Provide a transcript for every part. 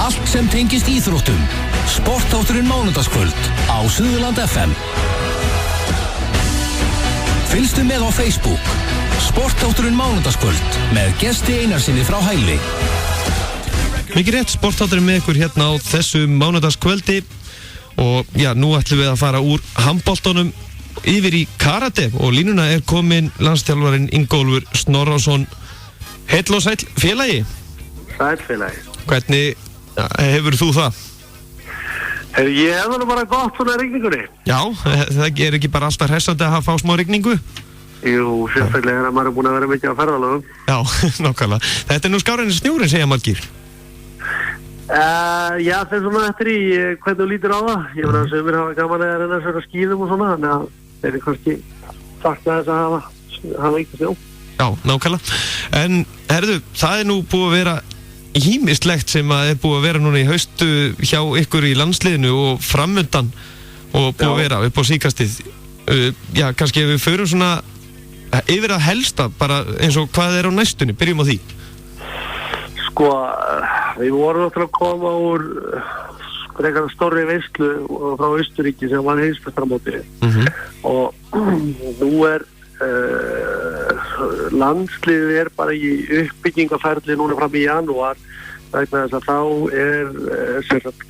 Allt sem tengist íþróttum. Sportþátturinn mánudagskvöld á Suðurland FM. Fylgstu með á Facebook. Sportþátturinn mánudagskvöld með gesti Einarsinni frá Hæli. Mikið rétt, sportþátturinn með ykkur hérna á þessu mánudagskvöldi. Og já, nú ætlum við að fara úr handboltanum yfir í karate og línuna er komin landsþjálfarinn Ingólfur Snorrason. Heill og sæll félagi. Sæll félagi. Hvernig hefur þú það? Ég hef það bara gott svona rigningunni. Já, það er ekki bara alltaf hressandi að fá smá rigningu? Jú, sérstaklega er að maður er búin að vera mikið á ferðalögum. Já, nákvæmlega. Þetta er nú skárið en snjórinn, segja margir. Já, það er svona eftir í hvernig þú lítur á það. Ég meina, sumir hafa gaman að reyna að sögja skíðum og svona, þannig að þeir eru kannski sakna þess að hafa ekki snjó. Já, nákvæmlega. En, herðu, það er nú búið að vera ýmislegt sem að er búið að vera núna í haustu hjá ykkur í landsliðinu og framundan og búið að vera upp á síkastið. Já, kannski ef við förum svona yfir að helsta, bara eins og hvað er á næstunni, byrjum á því. Sko, við vorum náttúrulega að koma úr eitthvað stórri veislu frá Austurríki sem var heimsmeistaramótið og nú er landsliðið er bara í uppbyggingaferli núna fram í janúar vegna þess að þá er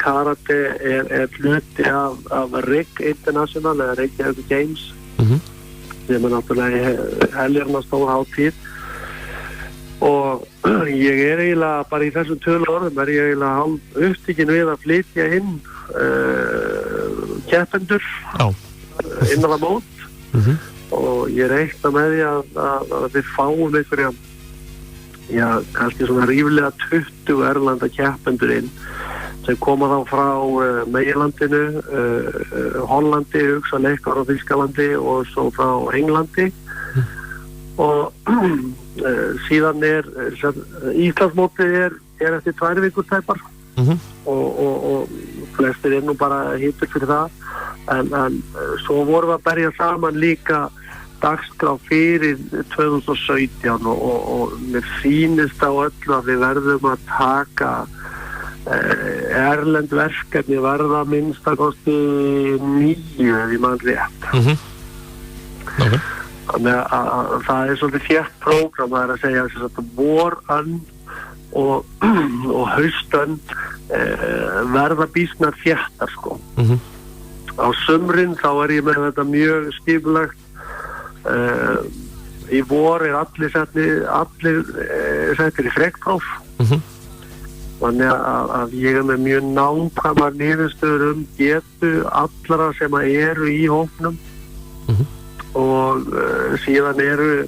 karate er hluti af RIG International eða Reykjavík Games sem er náttúrulega heljarna stór hátíð og ég er eiginlega bara í þessum tölu orðum er ég eiginlega hálf upptekinn við að flytja inn keppendur inn á það mót og ég reikna með því að við fáum einhverja kannski svona ríflega 20 erlenda keppendur inn sem koma þá frá Meginlandinu, Hollandi, hugsanleikar á Þýskalandi og svo frá Englandi og síðan Íslandsmótið er eftir 2 vikur tæpar og flestir er nú bara hittur fyrir það en svo vorum við að berja saman líka dagskrá fyrir 2017 og mér sýnist á öllu að við verðum að taka erlend verkefni verða minnstakosti 9 ef ég man rétt. Þannig að það er svolítið þétt prógram, það er að segja að vorönn og haustönn verða býsnar þéttar sko. Á sumrin þá er ég með þetta mjög skipulagt í vor er allir settir í frekkpróf þannig að ég er með mjög nákvæmar niðurstöður getu allra sem eru í hópnum og síðan eru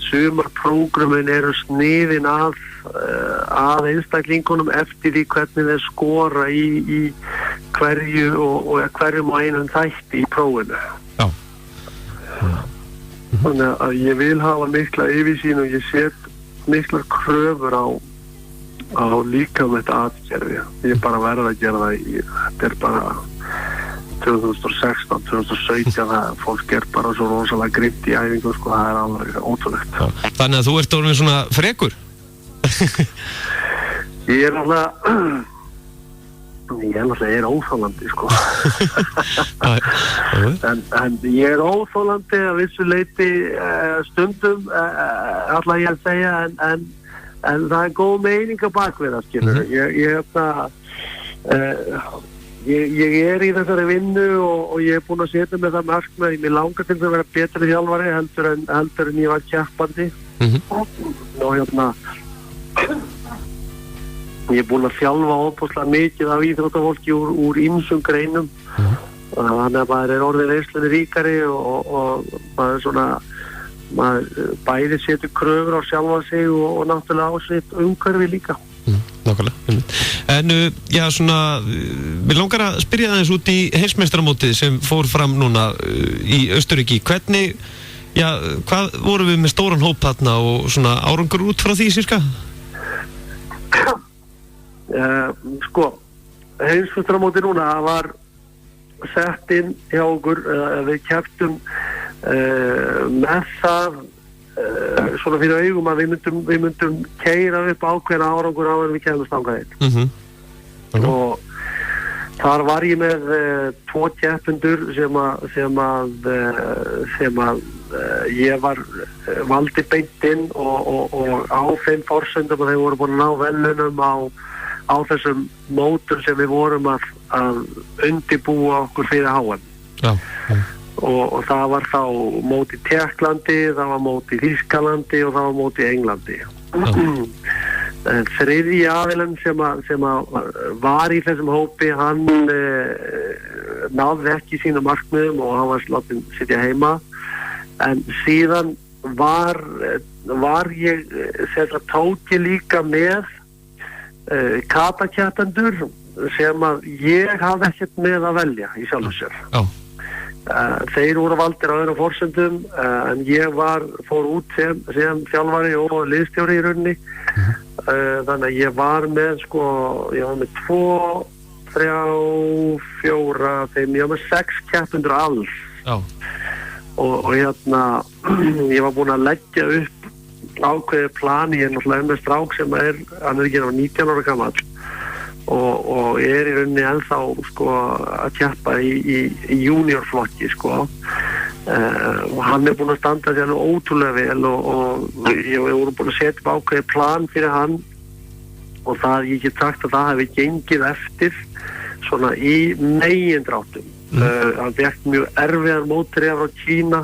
sumarprógramin eru sniðin að einstaklingunum eftir því hvernig þeir skora í hverju og hverjum og einum þætti í prófinu. Já. Þannig að ég vil hafa mikla yfirsýn og ég set miklar kröfur á líka með þetta aðgerfi. Ég bara verð að gera það þetta er bara 2016, 2017 það fólk er bara svo rosalega grimt í æfingu sko, það er alveg ótrúlegt. Þannig að þú ert orðinn svona frekur? Ég er náttúrulega óþolandi sko. en ég er óþolandi að vissu leyti stundum ætla ég að segja en það er góð meining á bakvið það skilur. Ég er í þessari vinnu og ég er búinn að setja með það markmið mér langar til að vera betri þjálfari heldur en ég var keppandi og ég er búinn að þjálfa óbúslega mikið af íþróttafólki úr ýmsum greinum þannig að maður er orðið reynslunni ríkari og maður er svona maður bæði setur kröfur á sjálfa sig og náttúrulega á sitt umhverfi líka. Nákvæmlega. En já svona við langar að spyrja aðeins út í heimsmeistaramótið sem fór fram núna í Austurríki. Hvernig, hvað vorum við með stóran hóp þarna og svona árangur út frá því cirka? Sko, heimsmeistaramótið núna var sett inn hjá okkur, við kepptum með það svona fyrir augum að við myndum keyra upp ákveðna árangur á en við kemumst þangað inn. og þar var ég með 2 keppendur sem ég var valdi beint inn og á þeim forsendum og þeir voru búin að ná velunum á þessum mótum sem við vorum að undirbúa okkur fyrir HM. Já. Og það var þá móti Tékklandi, það var móti Þýskalandi og það var móti Englandi. Þriðji aðilinn sem var í þessum hópi, hann náði ekki sínum markmiðum og hann var látinn sitja heima. En síðan var ég tók ég líka með katakettendur sem að ég hafði ekkert með að velja í sjálfu sér. Þeir voru valdir á öðrum forsendum en ég fór út sem þjálfari og liðsstjóri í rauninni. Þannig að ég var með 2, 3, 4, 5, ég var með 6 keppendur alls. Og ég var búinn að leggja upp ákveðið plan. Ég náttúrulega með strák sem hann ekki 19 ára gamall og í rauninni ennþá að keppa í juniorflokki og hann búinn að standa sér ótrúlega vel og ég voru búinn að setja upp ákveðið plan fyrir hann og það ég get sagt að það hefði gengið eftir svona í megindráttum. Hann fékk mjög erfiðar mótreið frá Kína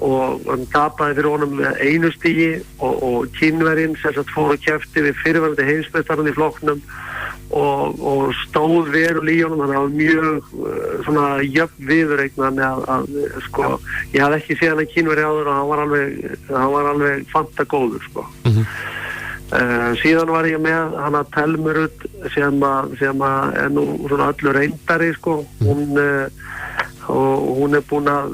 og hann tapaði fyrir honum með 1 stigi og Kínverjinn sem sagt fór að keppti við fyrrverandi heimsmeistarann í flokknum og stóð verulega í honum. Hann var mjög svona jöfn viðureign þannig að ég hafði ekki séð hann að Kínverji áður og hann var alveg fantagóður síðan var ég með hana Telmurud sem nú svona öllu reyndari hún búin að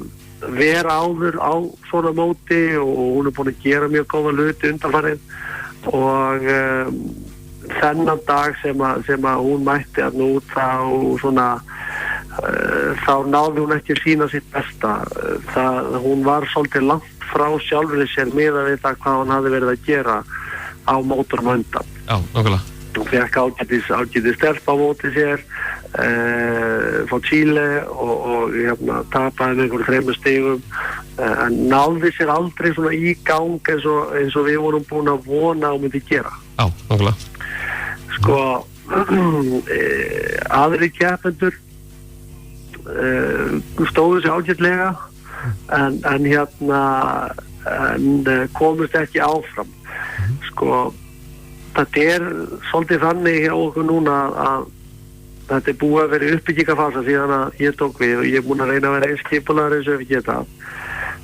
vera áður á svona móti og hún búin að gera mjög góða hluti undanfarið og þennan dag sem að hún mætti að nú þá náði hún ekki að sýna sitt besta. Hún var svolítið langt frá sjálfri sér miðað við það hvað hún hafði verið að gera á mótorum undan. Já, nákvæmlega. Hún fekk ágætis stelp á móti sér frá Chile og tapaði með einhverjum 3 stigum en náði sér aldrei svona í gang eins og við vorum búin að vona að myndi gera. Já, nákvæmlega. Aðrir keppendur stóðu sér ágætlega en komust ekki áfram. Þetta svolítið þannig hjá okkur núna að þetta búið að vera uppbyggingafasa síðan að ég tók við og ég búin að reyna að vera eins skipulaður eins og við geta.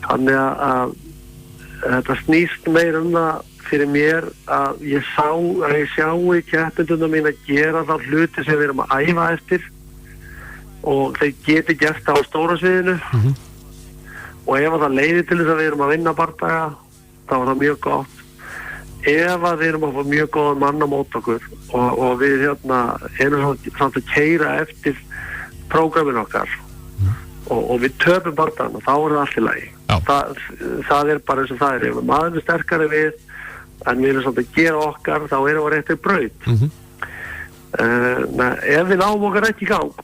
Þannig að þetta snýst meir það fyrir mér að ég sjái keppendurna mín að gera þá hluti sem við erum að æfa eftir og þeir geti gert það á stóra sviðinu og ef það leiðir til þess að við erum að vinna bardaga þá er það mjög gott. Ef við erum að fá mjög góðan mann á mót okkur og við erum samt að keyra eftir prógramin okkar og við töpum bardagan og þá er það allt í lagi. Það er bara eins og það ef maður sterkari við en við erum samt að gera okkar þá erum við réttir braut. Ef við náum okkar ekki í gang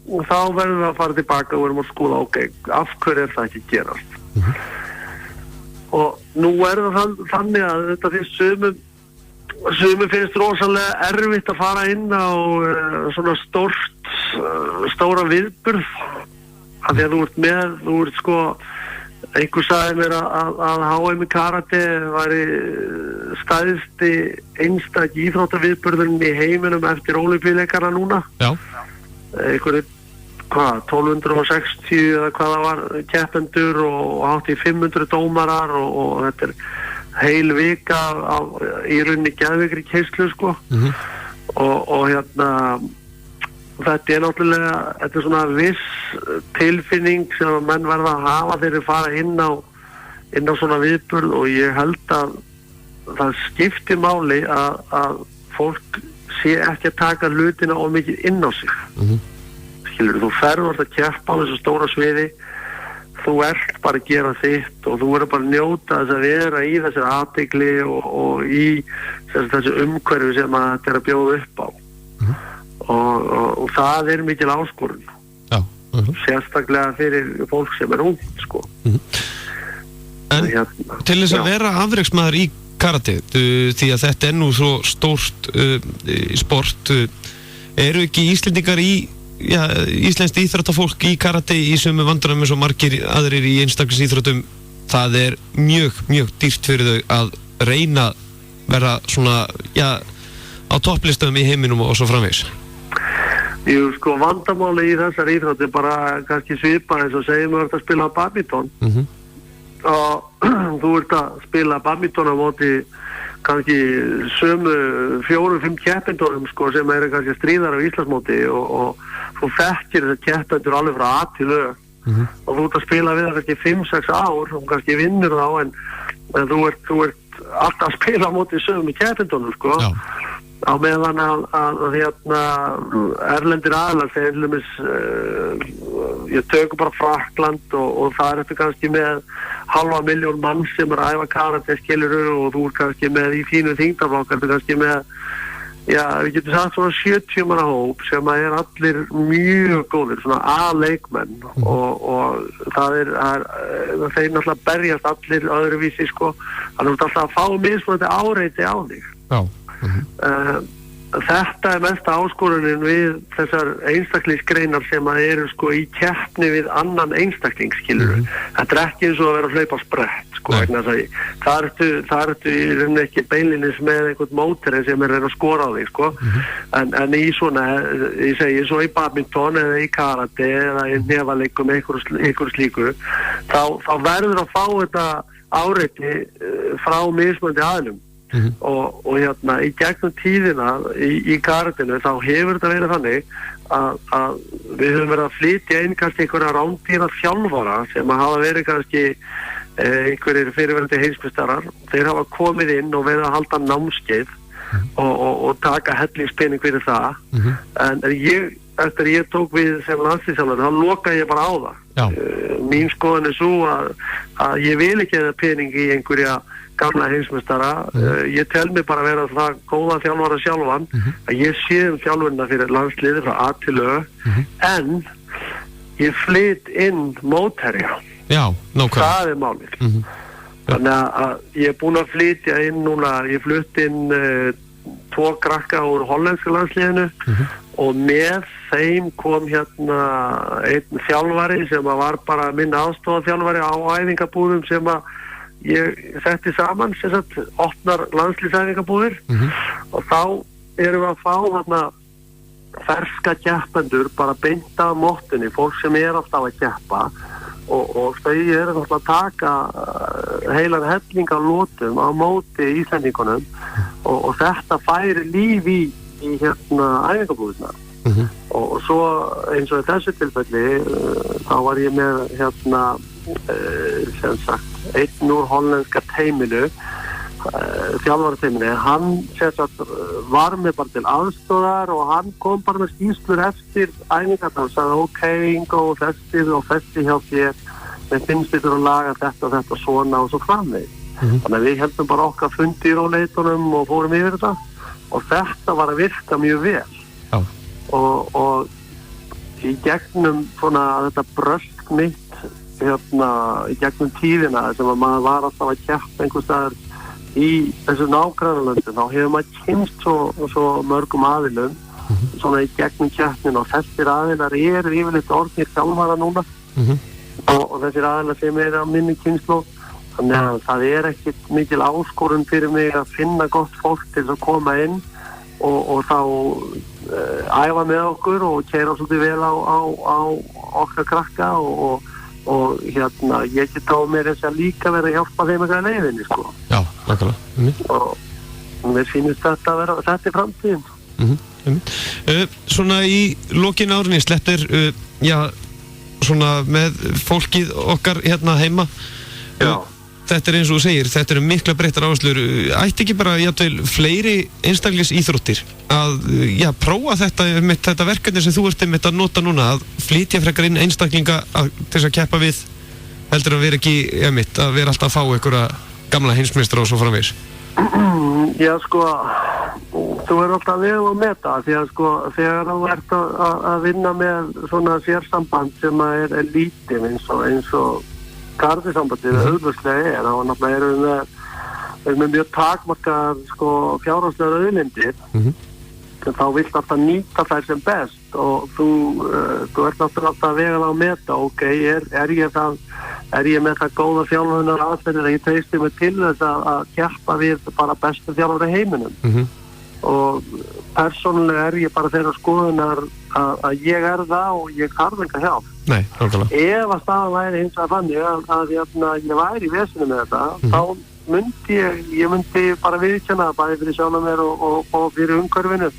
og þá verðum við að fara tilbaka og verðum að skoða af hverju er það ekki gerast. Og nú það þannig að þetta finnst sumum finnst rosalega erfitt að fara inn á svona stóra viðburð af því að þú ert einhver sagði mér að HM í karate væri stærsti einstak íþróttaviðburðurinn í heiminum eftir ólympíuleikana núna. Já. Einhverju 1260 eða hvað það var keppendur og hátt í 500 dómarar og þetta heil vika í rauninni geðveikri keislu og þetta náttúrulega svona viss tilfinning sem menn verða að hafa þegar þeir fara inn á svona viðburð og ég held að það skiptir máli að fólk sé ekki að taka hlutina of mikið inn á sig. Þú ferður að keppa á þessu stóra sviði, þú ert bara að gera þitt og þú verður bara að njóta þess að vera í þessari athygli og í þessu umhverfi sem þetta er að bjóða upp á. og það mikil áskorun. Já. Sérstaklega fyrir fólk sem ungt, sko. En til þess að vera afreksmaður í karate, því að þetta nú svo stórt sport, eru ekki Íslendingar íslenskt íþróttafólk í karate í sömu vandræðum eins og margir aðrir í einstaklingsíþróttum? Það mjög, mjög dýrt fyrir þau að reyna vera svona, á topplistum í heiminum og svo framvegis. Jú, sko, vandamáli í þessar íþróttir bara kannski svipa eins og segjum við að spila badminton. Og þú ert að spila badminton á móti kannski sömu 4-5 keppendunum, sko, sem kannski stríðar á Íslandsmóti og þú þekkir þessar keppendur alveg frá A til Ö. Og þú ert að spila við það kannski 5-6 ár og kannski vinnur þá en þú ert alltaf að spila á móti sömu keppendunum, sko. Já. Á meðan að erlendir aðlar þegar ég tökum bara Frakkland og það eftir kannski með 500.000 mann sem að æfa karate, skilurðu, og þú kannski með í fínu þyngdarflokkar, kannski með, við getum sagt svona 70 manna hóp sem að allir mjög góðir, svona A-leikmenn og það þeir náttúrulega berjast allir öðruvísi, sko, þannig að alltaf að fá mismunandi áreiti á þig. Já. Þetta mesta áskorunin við þessar einstaklingsgreinar sem að eru, sko, í keppni við annan einstakling, skilur. Þetta ekki eins og að vera að hlaupa sprett, sko, vegna þess að það ertu í rauninni ekki beinlinis með einhvern móteri sem að reyna að skora á þig, sko. En í svona, ég segi, svo í badminton eða í karate eða í nefaleik einhverju slíku, þá verður að fá þetta áreiti frá mismunandi aðilum. Og í gegnum tíðina í karatinu þá hefur þetta verið þannig að við höfum verið að flytja inn kannski einhverja rándýra þjálfara sem að hafa verið kannski einhverjir fyrirverandi heimsmeistarar. Þeir hafa komið inn og verið að halda námskeið og taka hellingspening fyrir það. En eftir ég tók við sem landsliðsþjálfari þá lokaði ég bara á það. Mín skoðun svo að ég vil ekki eða pening í einhverja gamla heimsmeistara. Ég tel mig bara vera það góða þjálfara sjálfan að ég sé þjálfunna fyrir landsliði frá A til Ö en ég flyt inn mótherja. Já, nákvæmlega. Það málið. Þannig að ég búinn að flytja inn núna, ég flutt inn 2 krakka úr hollenska landsliðinu og með þeim kom einn þjálfari sem var bara minn aðstoðarþjálfari á æfingabúðum sem að ég setti saman, sem sagt, opnar landslýsæfingabúðir og þá erum við að fá ferska keppendur bara beint af móttinni, fólk sem alltaf að keppa og þau eru alltaf að taka heilan helling af lótum á móti Íslendingunum og þetta færi líf í æfingabúðina og svo eins og í þessu tilfelli þá var ég með sem sagt einn úr hollenska teiminu þjálfarateiminu, hann var með bara til aðstoðar og hann kom bara með skýrslur eftir æfingarnar og sagði ok, Ingo, þessi hjá þér með finnst þér að laga þetta svona og svo framvegis. Þannig að við heldum bara okkar fundi í róleitunum og fórum yfir þetta og þetta var að virka mjög vel og í gegnum svona þetta brösk mitt í gegnum tíðina sem að maður var alltaf að keppa einhvers staðar í þessu nágrannalöndum, þá hefur maður kynst svo mörgum aðilum svona í gegnum keppnin og þessir aðilar yfirleitt orðnir þjálfara núna og þessir aðilar sem á minni kynslu, þannig að það ekkert mikil áskorun fyrir mig að finna gott fólk til að koma inn og þá æfa með okkur og keyra svolítið vel á okkar krakka og ég get á mér þess að líka vera að hjálpa þeim eitthvað leiðinni, sko. Já, nákvæmlega. Og mér finnst þetta að vera þetta í framtíðin. Svona í lokin árinni slettir, svona með fólkið okkar heima. Já. Þetta eins og þú segir, þetta eru mikla breyttar áherslur. Ætti ekki bara jafnvel fleiri einstaklis íþróttir að prófa þetta verkefni sem þú ert að nota núna, að flytja frekar inn einstaklinga til þess að keppa við, heldur að vera ekki að vera alltaf að fá einhverja gamla heimsmeistara og svo framvegis? Já, sko, þú alltaf að vega og meta því að sko þegar þú ert að vinna með svona sérsamband sem er lítið eins og kartisambandið auðvitað þá náttúrulega erum við með mjög takmarkar sko fjárhagslegar auðlindir þá vilt alltaf nýta þær sem best og þú ert alltaf að vega og meta er ég með það góða þjálfunar aðferðir að ég treysti mig til þess að keppa við bara bestu þjálfur í heiminum og persónulega er ég bara þeirra skoðunar að ég það og ég þarf enga hjálp. Nei, nákvæmlega. Ef að staðan væri hins vegar þannig að ég væri í vesinu með þetta, þá myndi ég bara viðurkenna bæði fyrir sjálf mér og fyrir umhverfinu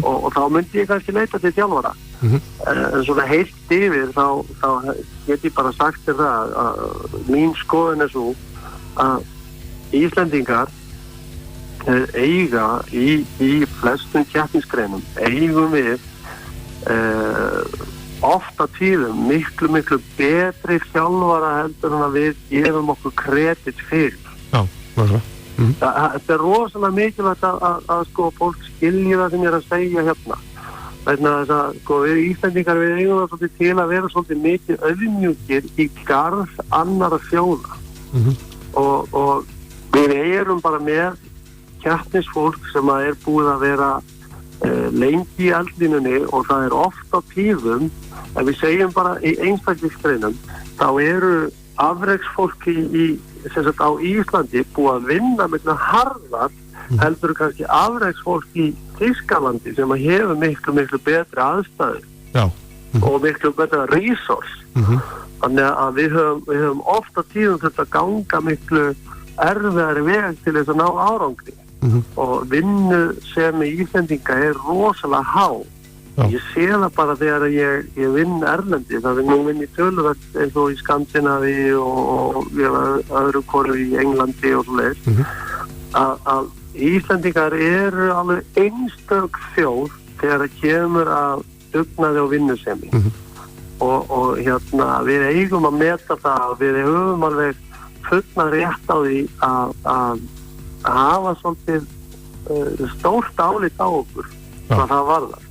og þá myndi ég kannski leita til þjálfara. En svona heilt yfir þá get ég bara sagt þér það að mín skoðun svo að Íslendingar eiga í flestum keppnisgreinum eigum við ofta tíðum miklu betri þjálfara heldur en að við gefum okkur kredit fyrir. Já, nákvæmlega. Þetta rosalega mikilvægt að sko fólk skilji það sem ég að segja hérna. Vegna þess að sko við Íslendingar við eigum það svolítið til að vera svolítið mikið auðmjúkir í garð annarra þjóða. Og við erum bara með keppnisfólk sem er búið að vera lengi í eldlínunni og það er oft á tíðum ef við segjum bara í einstaklingsgreinum þá eru afreksfólki á Íslandi búið að vinna með harðar heldur kannski afreksfólki í Þýskalandi sem hefur miklu betri aðstæður og miklu betra resource þannig að við höfum oft á tíðum þetta ganga miklu erfiðari veg til þess að ná árangri og vinnu sem í Íslendinga er rosalega há. Ég sé það bara þegar ég vinn erlendi, það er nú vinn í töluvert eins og í Skandinaví og öðru hvoru í Englandi og svoleiðis að Íslendingar eru alveg einstök þjóð þegar það kemur að dugnaði og vinnusemi og við eigum að meta það við höfum alveg fullna rétt á því að hafa svolítið stórt álit á okkur hvað það varðar.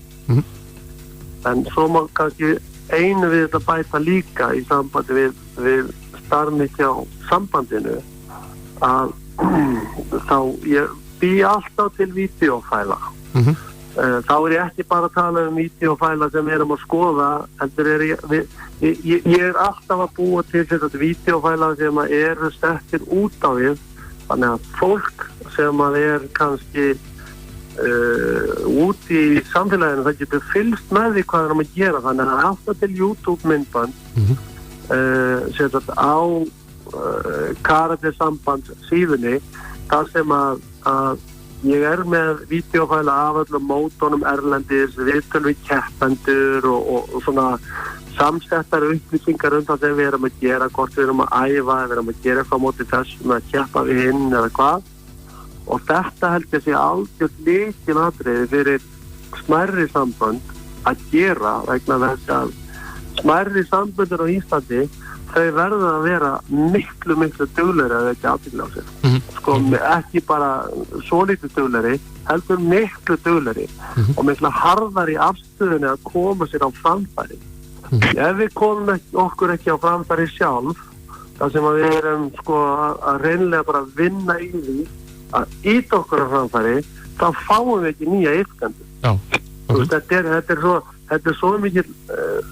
En svo má kannski einu við þetta bæta líka í sambandi við starf mitt hjá sambandinu að þá ég bý alltaf til vídeófæla. Þá er ég ekki bara að tala vídeófæla sem við erum að skoða heldur ég er alltaf að búa til þetta vídeófæla sem eru settir út á við þannig að fólk sem er kannski út í samfélaginu það getur fylgst með því hvað að gera þannig að alltaf til YouTube myndband setjast á karatisamband síðunni þar sem að ég er með vídeófæla af öllum mótunum erlendis, viðtöl við keppendur og svona samsettar upplýsingar það sem við erum að gera, hvort við erum að æfa, við erum að gera eitthvað á móti þessum að keppa við hinn eða hvað og þetta held ég sé algjört lykilatriði fyrir smærri sambönd að gera vegna þess að smærri samböndur á Íslandi þau verða að vera miklu duglegri að ekki athygli á sér. Sko ekki bara svo lítið duglegri, heldur miklu duglegri og miklu harðari afstöðunni að koma sér á framfæri. Ef við komum okkur ekki á framfæri sjálf, þar sem að við erum sko að reynlega bara vinna í því að íta okkur á framfæri, þá fáum við ekki nýja iðkendur. Þetta er svo mikið,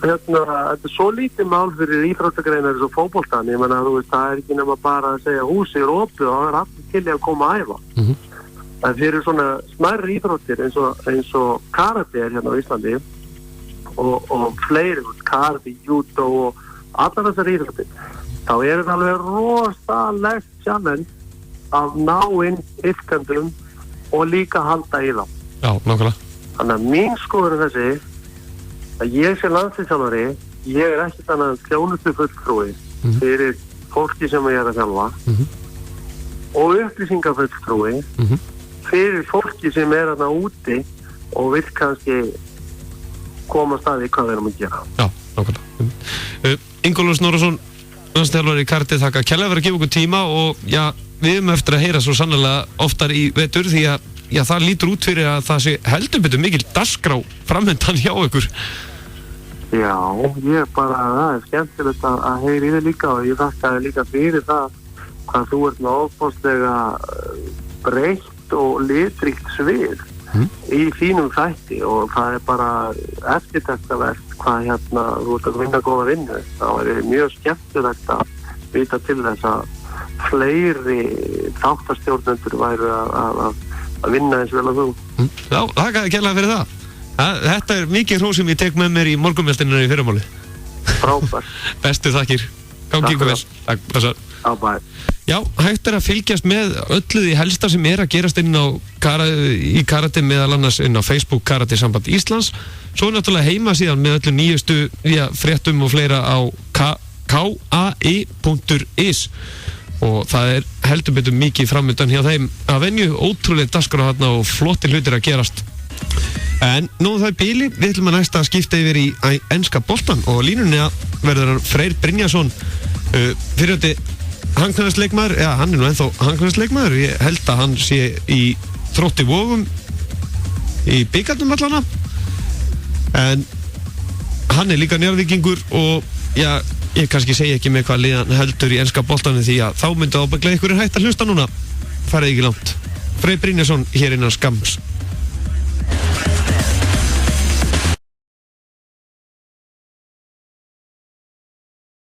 þetta er svo lítið mál fyrir íþróttagreinar eins og fótboltan. Ég meina, það er ekki nema bara að segja húsið er opið og það er allir til í að koma að æfa. En fyrir svona smærri íþróttir eins og karate er hérna á Íslandi og fleiri, karate, judo og allar þessar íþróttir, þá er þetta alveg rosalegt challenge að ná inn iðkendum og líka halda í þá. Já, nákvæmlega. Þannig að mín skoður er þessi að ég sem landsliðsþjálfari, ég er ekki þannig að þjónustu fulltrúi fyrir fólki sem ég er að þjálfa og upplýsingafulltrúi fyrir fólki sem er þarna úti og vill kannski koma staði hvað við erum að gera. Já, nákvæmlega. Ingólfur Snorrason, landsliðsþjálfari í karate, þakka kærlega fyrir að gefa okkur tíma og já, við erum eftir að heyra svo sannlega oftar í vetur því að já, það lítur út fyrir að það sé heldur betur mikil dagskrá framöndan hjá ykkur. Já, það skemmtilegt að heyra í þig líka og ég þakka þig líka fyrir það hvað þú ert með ofboðslega breytt og litríkt svið í þínum þætti og það bara eftirtektarvert hvað þú ert að vinna góða vinnu. Það mjög skemmtilegt að vita til þess að fleiri þáttastjórnendur væru að vinna eins vel að þú. Já, þakkaði kærlega fyrir það. Þetta mikið hrós sem ég tek með mér í morgunmjöltininu í fyrramáli. Frábært. Bestu þakkir. Gangi ykkur vel. Takk, blessar. Já, bæ. Já, hægt að fylgjast með öllu því helsta sem að gerast inn í karate meðal annars inn á Facebook Karate Samband Íslands. Svo náttúrulega heima síðan með öllu nýjustu fréttum og fleira á kai.is og það heldur betur mikið framöndan hjá þeim að venju, ótrúlega dagskrá þarna og flotti hlutir að gerast. En nú það bíli, við ætlum að næsta skipta yfir í enska boltan og línunni verður Freyr Brynjarsson, fyrirhundi hangknaðarsleikmaður, hann nú ennþá hangknaðarsleikmaður, ég held að hann sé í Þrótti Vogum í bikarnum allana, en hann líka Njarðvíkingur og ég kannski segi ekki með hvað liðan heldur í enska boltanum því að þá myndi ábygglega ykkur hægt að hlusta núna, farið ekki langt. Freyr Brynjarsson hér innan skamms.